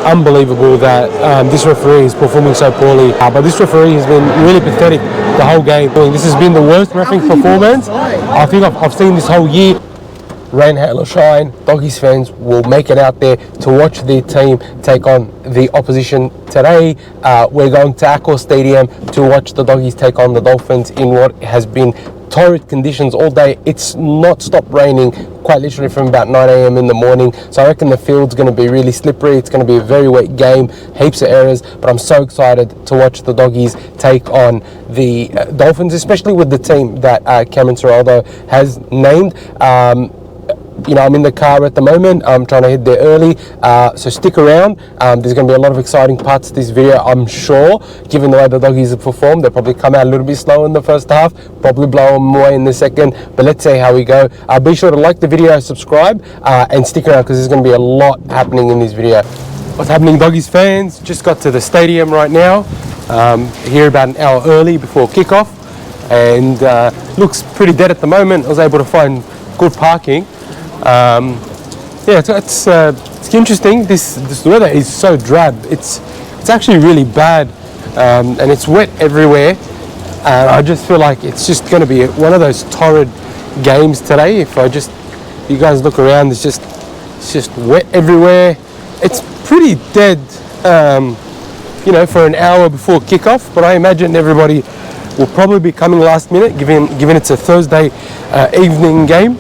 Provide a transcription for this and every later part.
unbelievable that this referee is performing so poorly. But this referee has been really pathetic the whole game. This has been the worst refereeing performance I think I've seen this whole year. Rain, hail or shine, Doggies fans will make it out there to watch their team take on the opposition today. We're going to Accor Stadium to watch the Doggies take on the Dolphins in what has been torrid conditions all day. It's not stopped raining quite literally from about 9 a.m. in the morning, so I reckon the field's going to be really slippery. It's going to be a very wet game, heaps of errors, but I'm so excited to watch the Doggies take on the Dolphins, especially with the team that Cameron Ciraldo has named. You know, I'm in the car at the moment. I'm trying to head there early, so stick around. There's going to be a lot of exciting parts to this video, I'm sure. Given the way the Doggies have performed, they'll probably come out a little bit slow in the first half, probably blow them away in the second, but let's see how we go. Be sure to like the video, subscribe, and stick around because there's going to be a lot happening in this video. What's happening, Doggies fans? Just got to the stadium right now. Here about an hour early before kickoff, and looks pretty dead at the moment. I was able to find good parking. Yeah, it's interesting. This weather is so drab. It's actually really bad, and it's wet everywhere. And I just feel like it's just going to be one of those torrid games today. If you guys look around, it's just wet everywhere. It's pretty dead, you know, for an hour before kickoff. But I imagine everybody will probably be coming last minute, given it's a Thursday evening game.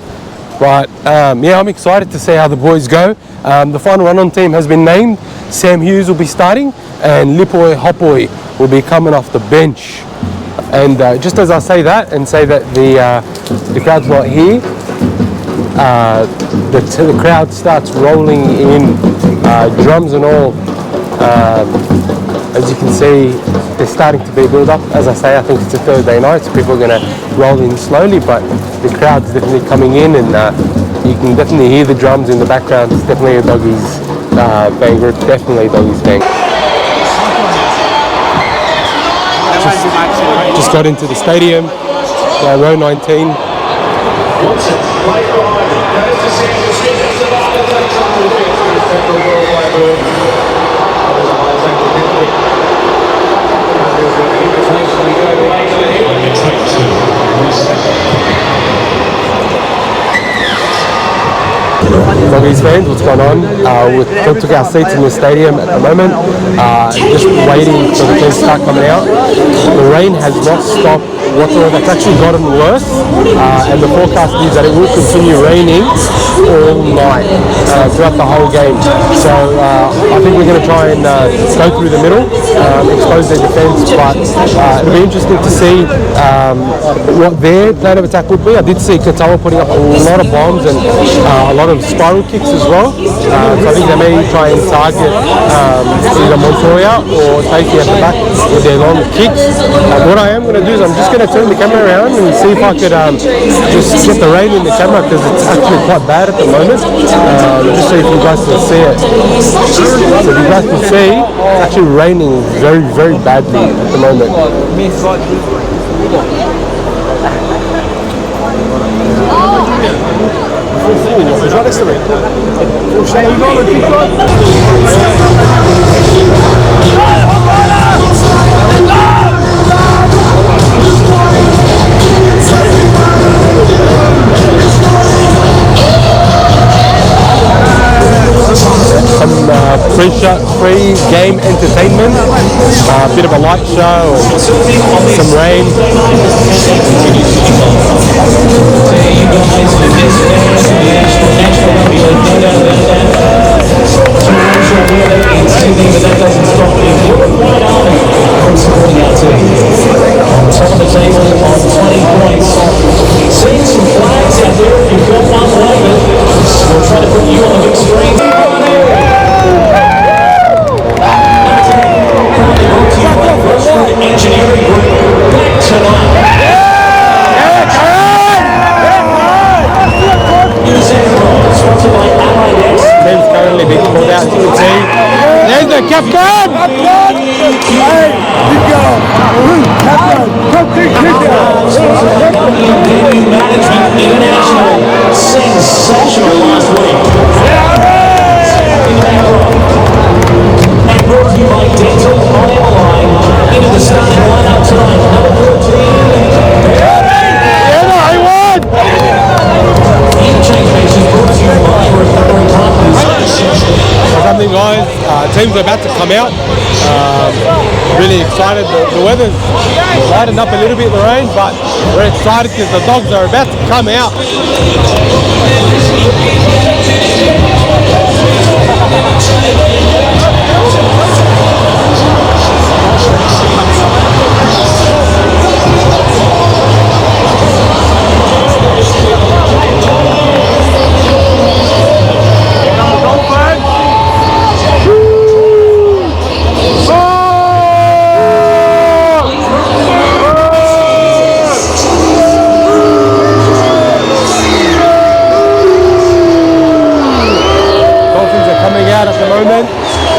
But yeah, I'm excited to see how the boys go. The final run-on team has been named. Sam Hughes will be starting, and Lipoi Hopoi will be coming off the bench. And just as I say that, and say that the crowd's not here, the crowd starts rolling in, drums and all. As you can see, they're starting to be built up. As I say, I think it's a Thursday night, so people are going to roll in slowly, but the crowd's definitely coming in, and you can definitely hear the drums in the background. It's definitely a Doggies fan group, definitely a Doggies fan. Just got into the stadium, row 19. Doggies fans, what's going on? We took our seats in the stadium at the moment, just waiting for the team to start coming out. The rain has not stopped whatsoever. It's actually gotten worse, and the forecast is that it will continue raining all night throughout the whole game. So I think we're going to try and go through the middle, expose their defence, but it'll be interesting to see what their plan of attack would be. I did see Katoa putting up a lot of bombs and a lot of spiral kicks as well. So I think they may try and target either Montoya or Tasty at the back with their long kicks. What I am going to do is I'm just going to turn the camera around and see if I could just get the rain in the camera, because it's actually quite bad at the moment. Just so if you guys can see it. So if you guys can see, it's actually raining very, very badly at the moment. Some pre-game entertainment, a bit of a light show, some rain. We'll try to put you on the big screen. Engineering group back tonight. Team's currently being pulled out to the team. There's the captain! Hey, you go! Management International. Sensational last week. guys. Teams are about to come out. Really excited. The weather's lightened up a little bit in the rain, but we're excited because the dogs are about to come out.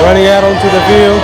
Running out onto the field.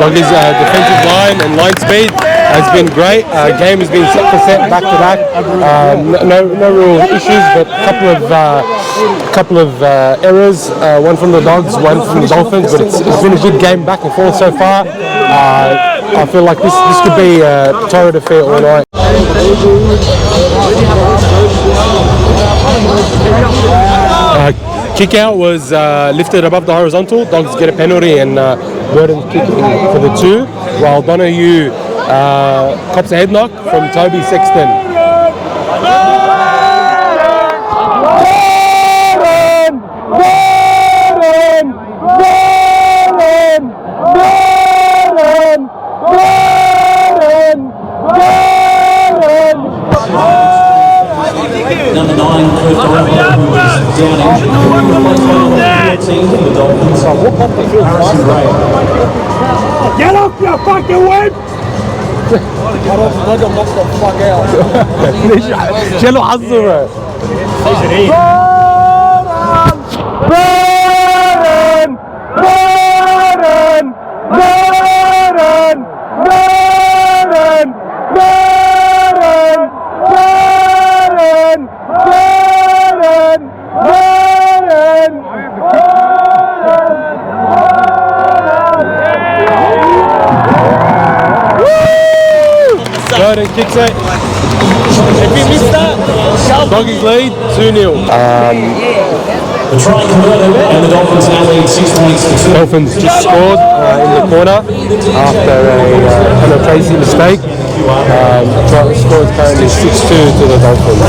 Doggies defensive line and line speed has been great. Game has been set for set, back to back. No real issues, but a couple of errors. One from the Dogs, one from the Dolphins. But it's been a good game back and forth so far. I feel like this could be a torrid affair all night. Kick out was lifted above the horizontal. Dogs get a penalty and Burden's kicking for the 2, while Donahue cops a head knock from Toby Sexton. Number 9, Cliff Doyle, who was down injured. The Dolphins. Get off your fucking web! شالوا حظه بقى. Burden kicks it. If he missed that, Doggies lead 2-0. The try converted, and the Dolphins now lead 6 points to 2. Dolphins just scored in the corner after a kind of crazy mistake. The score is currently 6-2 to the Dolphins.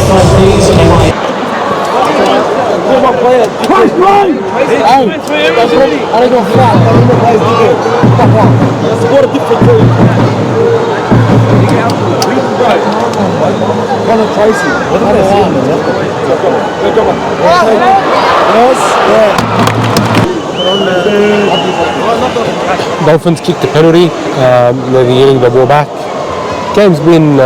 Dolphins kicked the penalty, they're getting the ball back. Game's been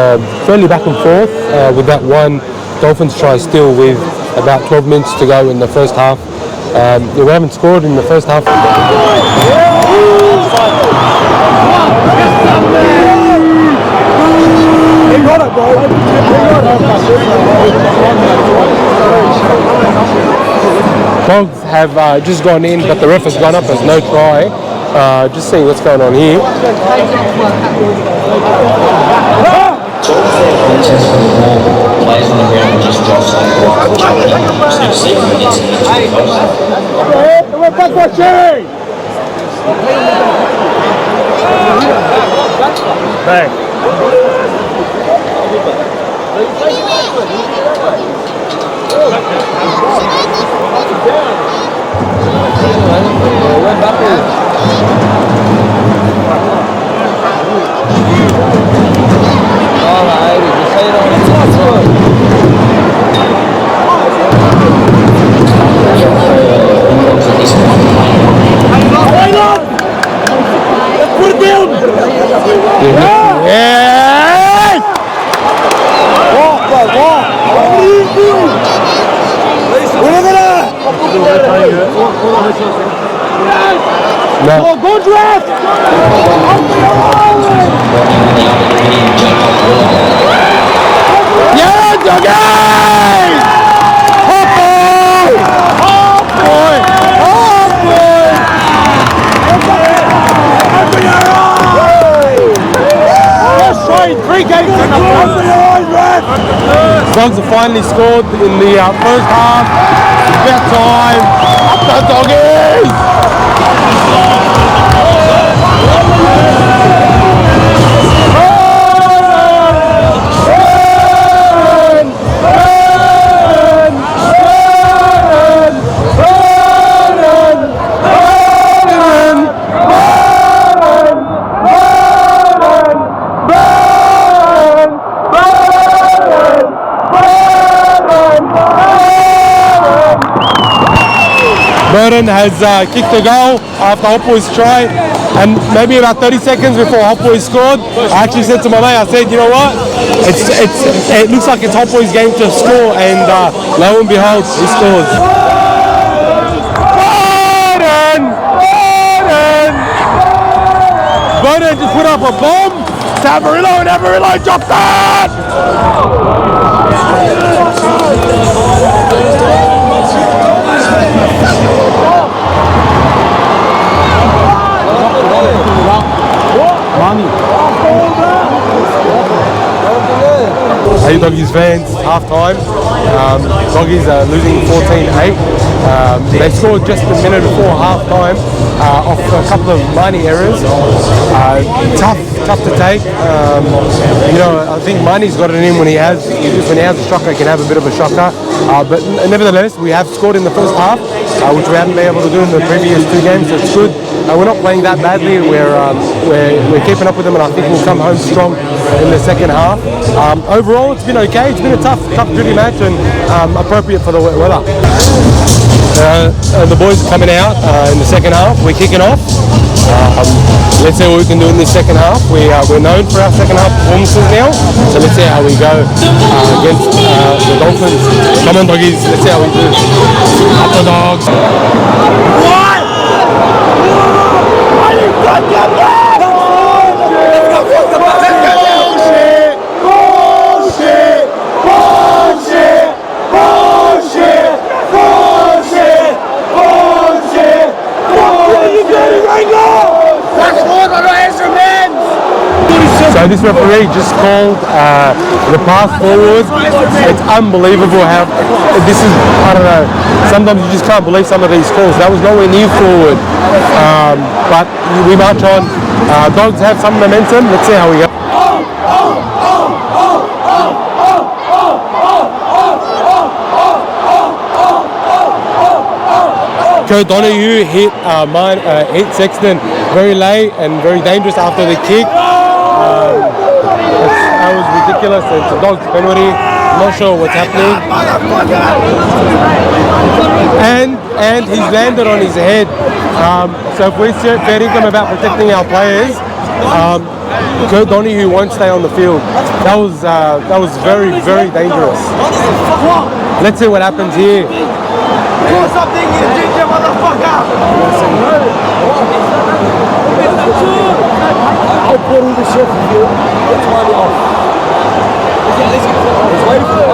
fairly back and forth with that one Dolphins try still with about 12 minutes to go in the first half. We haven't scored in the first half. Dogs have just gone in, but the ref has gone up as no try. Just seeing what's going on here. Players on the ground just drops No. Go draft! Yeah, doggies! Hop boy! Hop boy! Hop boy! Open your eyes! Let's try 3 games in a row. Open your eyes, ref! Dogs have finally scored in the first half. It's about time. Up the doggies! Burden has kicked a goal after Hot Boys try, and maybe about 30 seconds before Hot Boys scored, I actually said to my mate, I said, you know what, it looks like it's Hot Boys' game to score, and lo and behold, he scores. Burden just put up a bomb to Amarillo, and Amarillo dropped that! Hey Doggies fans, half time. Doggies are losing 14-8. They scored just a minute before half time off a couple of Marnie errors. Tough to take. I think Marnie's got it in when he has a shocker, he can have a bit of a shocker. But nevertheless, we have scored in the first half, which we haven't been able to do in the previous 2 games, so it's good. We're not playing that badly. We're keeping up with them, and I think we'll come home strong in the second half. Overall, it's been okay. It's been a tough, gritty match, and appropriate for the wet weather. The boys are coming out in the second half. We're kicking off. Let's see what we can do in this second half. We're known for our second half performances now, so let's see how we go against the Dolphins. Come on, Doggies. Let's see how we do. Up the Dogs. What? Are you fucking mad? Let's go fuck the bus. Let's go. Bullshit! Bullshit! Bullshit! Bullshit! Bullshit! Bullshit! What are you doing right now? That's what I'm answering, man! So this referee just called the pass forward. It's unbelievable how this is, I don't know, sometimes you just can't believe some of these calls. That was nowhere near forward, but we march on. Dogs have some momentum. Let's see how we go. Kurt Donahue hit hit Sexton very late and very dangerous after the kick. That was ridiculous. It's a dog's penalty. I'm not sure what's happening. And he's landed on his head. So if we're fair income about protecting our players, Kurt Donahue won't stay on the field. That was very, very dangerous. Let's see what happens here. Do something, you ginger motherfucker! I'll put all the shit for you. Let's wind it off. Let's wait for it.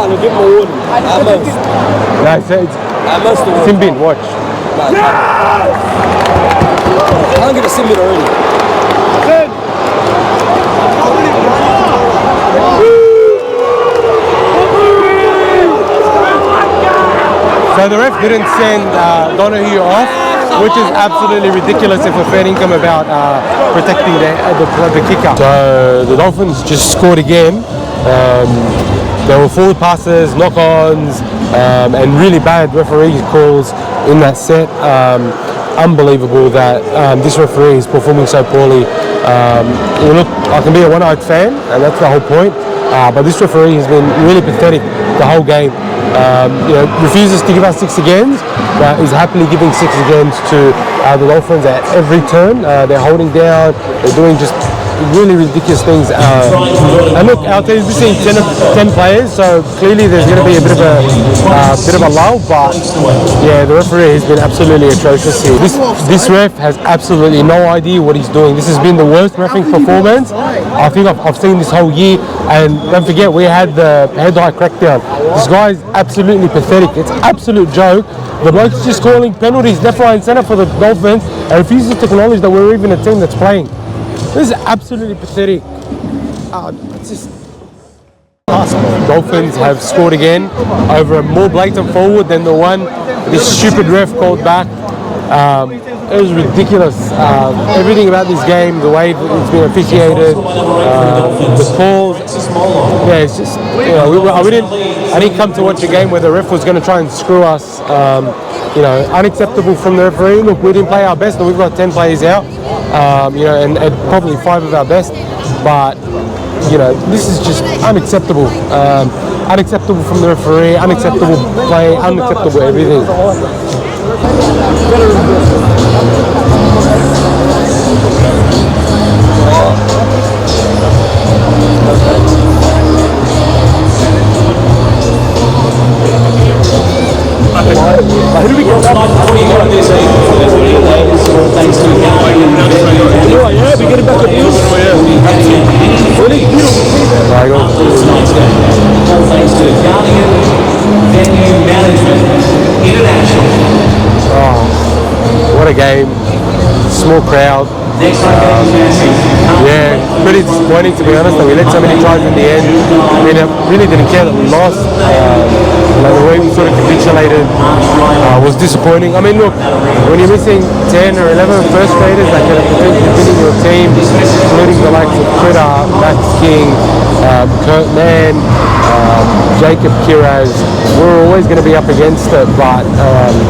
We'll give him a warning. Simbin, watch. I'll get a Simbin already. So the ref didn't send Donahue off, which is absolutely ridiculous if we're fair income about protecting the kicker. So the Dolphins just scored again. There were forward passes, knock-ons, and really bad referee calls in that set. Unbelievable that this referee is performing so poorly. Look, I can be a one-eyed fan, and that's the whole point. But this referee has been really pathetic the whole game. Refuses to give us 6 agains, but is happily giving 6 agains to the Dolphins at every turn. They're holding down, they're doing just really ridiculous things. And look, our team's missing 10 players, so clearly there's going to be a bit of a lull. But yeah, the referee has been absolutely atrocious here. This ref has absolutely no idea what he's doing. This has been the worst reffing performance I think I've seen this whole year. And don't forget, we had the head-high crackdown. This guy is absolutely pathetic. It's an absolute joke. The bloke's just calling penalties left, right, and centre for the Dolphins and refuses to acknowledge that we're even a team that's playing. This is absolutely pathetic. It's just Dolphins have scored again over a more blatant forward than the one this stupid ref called back. It was ridiculous. Everything about this game, the way it's been officiated, the calls. Yeah, it's just I didn't come to watch a game where the ref was going to try and screw us. Unacceptable from the referee. Look, we didn't play our best, and we've got 10 players out. And probably 5 of our best, but this is just unacceptable. Unacceptable from the referee, unacceptable play, unacceptable everything. Who do we get? Thanks to yeah, we get it back at you. Really? Thanks to Guardian Venue Management International. Oh, what a game. Small crowd. Yeah, pretty disappointing to be honest that we let so many tries in the end. I mean, I really didn't care that we lost. The way we sort of capitulated was disappointing. I mean, look, when you're missing 10 or 11 first graders that can potentially winning your team, including the likes of Critter, Max King, Kurt Mann, Jacob Kiraz, we're always going to be up against it. But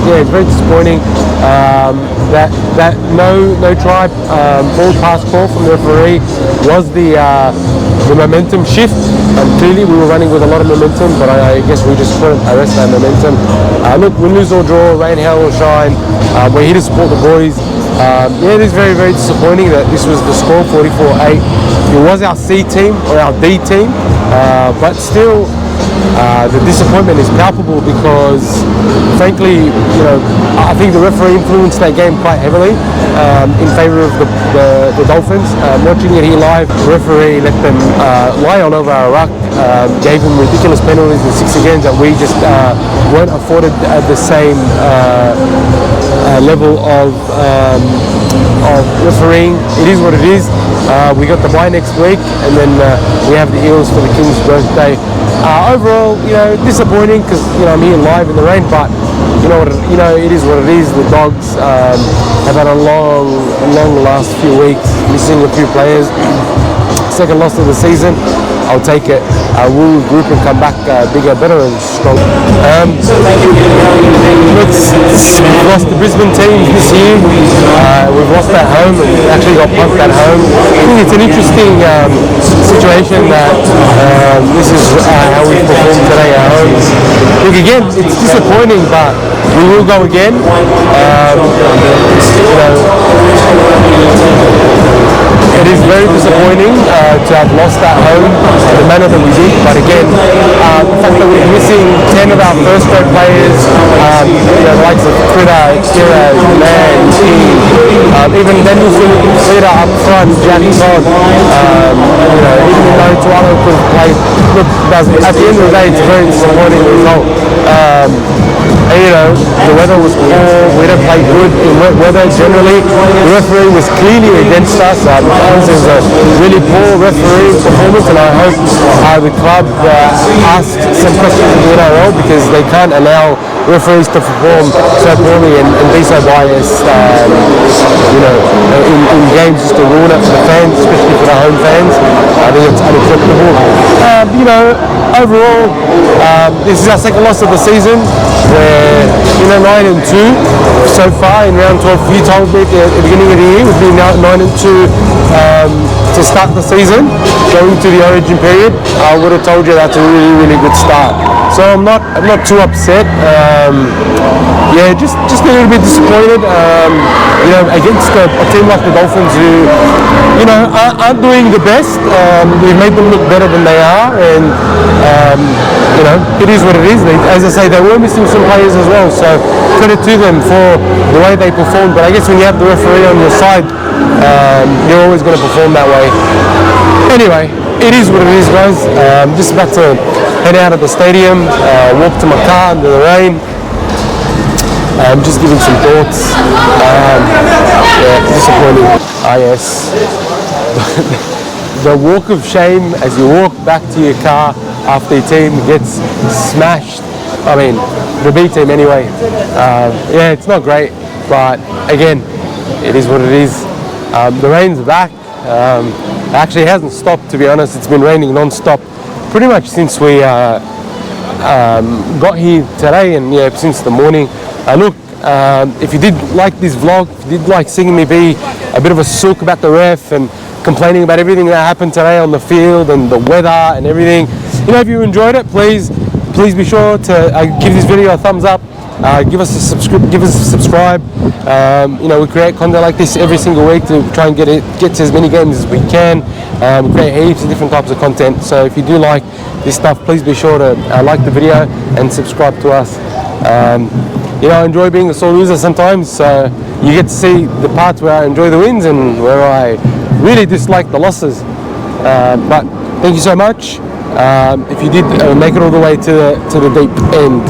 yeah, it's very disappointing that no try forward pass call from the referee was the momentum shift. And clearly we were running with a lot of momentum, but I guess we just couldn't arrest that momentum. Look, win, lose or draw, rain, hail or shine, we're here to support the boys. Yeah, it is very, very disappointing that this was the score, 44-8. It was our C team or our D team, but still, the disappointment is palpable because, frankly, I think the referee influenced that game quite heavily in favour of the Dolphins. Watching it here live, the referee let them lie all over our ruck, gave them ridiculous penalties in 6 games that we just weren't afforded at the same level of refereeing. It is what it is. We got the bye next week, and then we have the Eels for the King's birthday. Overall, disappointing because I'm here live in the rain, but it is what it is. The Dogs have had a long last few weeks, missing a few players. Second loss of the season. I'll take it. We'll group and come back bigger, better and stronger. We've lost the Brisbane teams this year. We've lost at home and actually got pumped at home. I think it's an interesting situation that this is how we performed today at home. Look, again, it's disappointing, but we will go again. It is very disappointing to have lost at home in the manner that we did, but again, the fact that we're missing 10 of our first-grade players, the likes of Critter, Kira, Man, King, even Danielson, Critter up front, Jack Todd, even though Toronto could have played. Look, at the end of the day, it's a very disappointing result. The weather was poor, we didn't play good in wet weather generally. The referee was clearly against us. It was a really poor referee performance, and I hope the club asked some questions of the NRL because they can't allow referees to perform so poorly and be so biased in games just to ruin it for the fans, especially for the home fans. I think it's unacceptable. Overall, this is our second loss of the season. We're 9-2 so far in round 12. If you told me at the beginning of the year we'd be 9-2 to start the season, going to the Origin period, I would have told you that's a really good start. So I'm not too upset. Just a little bit disappointed. Against a team like the Dolphins, who aren't doing the best. We've made them look better than they are, and it is what it is. As I say, they were missing some players as well, so credit to them for the way they performed. But I guess when you have the referee on your side, you're always going to perform that way. Anyway, it is what it is, guys. I'm just about to head out of the stadium, walk to my car under the rain. I'm just giving some thoughts. Disappointing. Yes. The walk of shame as you walk back to your car after your team gets smashed. I mean, the B team anyway. It's not great, but again, it is what it is. The rain's back. Actually, it hasn't stopped, to be honest. It's been raining non-stop pretty much since we got here today, and since the morning. Look, if you did like this vlog, if you did like seeing me be a bit of a sook about the ref and complaining about everything that happened today on the field and the weather and everything, if you enjoyed it, please be sure to give this video a thumbs up. Give us a subscribe. We create content like this every single week to try and get to as many games as we can. We create heaps of different types of content. So if you do like this stuff, please be sure to like the video and subscribe to us. I enjoy being a sore loser sometimes, so you get to see the parts where I enjoy the wins and where I really dislike the losses. But thank you so much. If you did make it all the way to the deep end.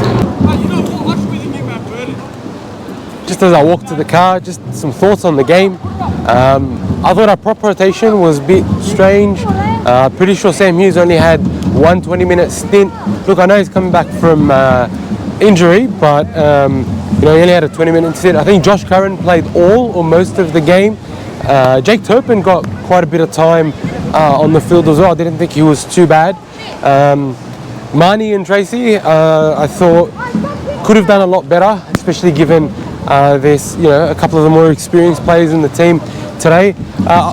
Just as I walked to the car, just some thoughts on the game. I thought our prop rotation was a bit strange. Pretty sure Sam Hughes only had one 20-minute stint. Look, I know he's coming back from injury, but he only had a 20-minute stint. I think Josh Curran played all or most of the game. Jake Turpin got quite a bit of time on the field as well. I didn't think he was too bad. Marnie and Tracy, I thought could have done a lot better, especially given there's a couple of the more experienced players in the team today.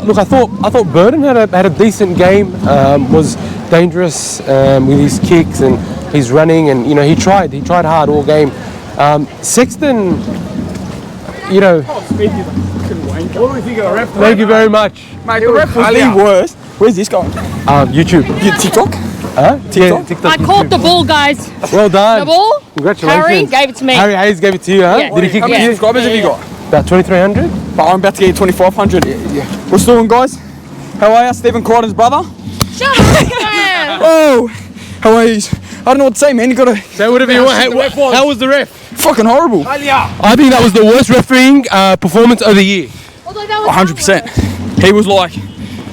Look, I thought Burden had a decent game. Was dangerous with his kicks and his running, and he tried hard all game. Sexton, What do we think of the ref? Thank you very much. Mate, the ref was hardly worse. Where's this guy? YouTube. TikTok? Huh? TikTok? Yeah, TikTok. I caught the ball, guys. Well done. The ball? Congratulations. Harry gave it to me. Harry Hayes gave it to you, huh? Yeah. Did he kick How it many to you? subscribers have you got? About 2,300? But I'm about to get 2,500. Yeah. What's doing, guys? How are you? Stephen Crichton's brother? Shut up, man. Oh, how are you? I don't know what to say, man. You gotta. So whatever you want. How was the ref? Fucking horrible. I think that was the worst refereeing performance of the year. Although that was 100%. He was like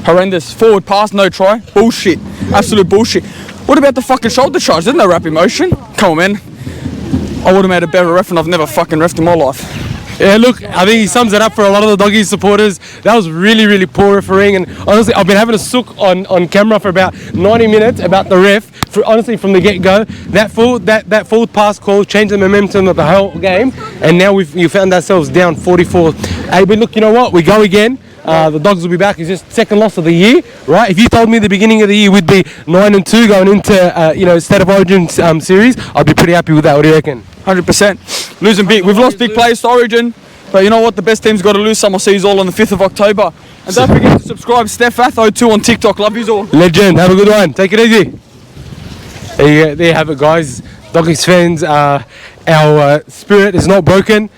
horrendous. Forward pass, no try. Bullshit. Absolute bullshit. What about the fucking shoulder charge? There's no rap emotion. Come on, man. I would have made a better ref and I've never fucking refed in my life. Yeah, look, I think he sums it up for a lot of the Doggies supporters. That was really, really poor refereeing, and honestly, I've been having a sook on camera for about 90 minutes about the ref. Honestly, from the get-go, that forward pass call changed the momentum of the whole game, and now we found ourselves down 44. Hey, but look, you know what? We go again. The Dogs will be back. It's just second loss of the year, right? If you told me at the beginning of the year we'd be 9-2 going into State of Origin series, I'd be pretty happy with that. What do you reckon? 100%. Losing big. We've lost big players to Origin, but you know what? The best team's got to lose some. I'll see you all on the 5th of October. And don't forget to subscribe. Stephath02 on TikTok. Love you all. Legend. Have a good one. Take it easy. There you have it, guys. Doggies fans, our spirit is not broken.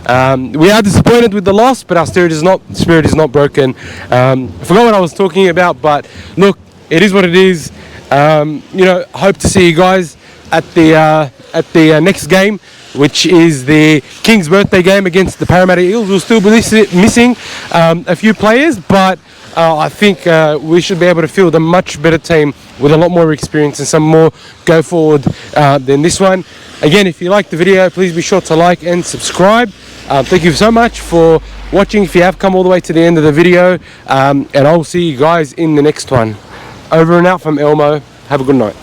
We are disappointed with the loss, but our spirit is not broken. I forgot what I was talking about, but look, it is what it is. Hope to see you guys at the next game, which is the King's birthday game against the Parramatta Eels. We'll still be missing a few players, but I think we should be able to field a much better team with a lot more experience and some more go forward than this one. Again, if you like the video, please be sure to like and subscribe. Thank you so much for watching if you have come all the way to the end of the video, and I'll see you guys in the next one. Over and out from Elmo. Have a good night.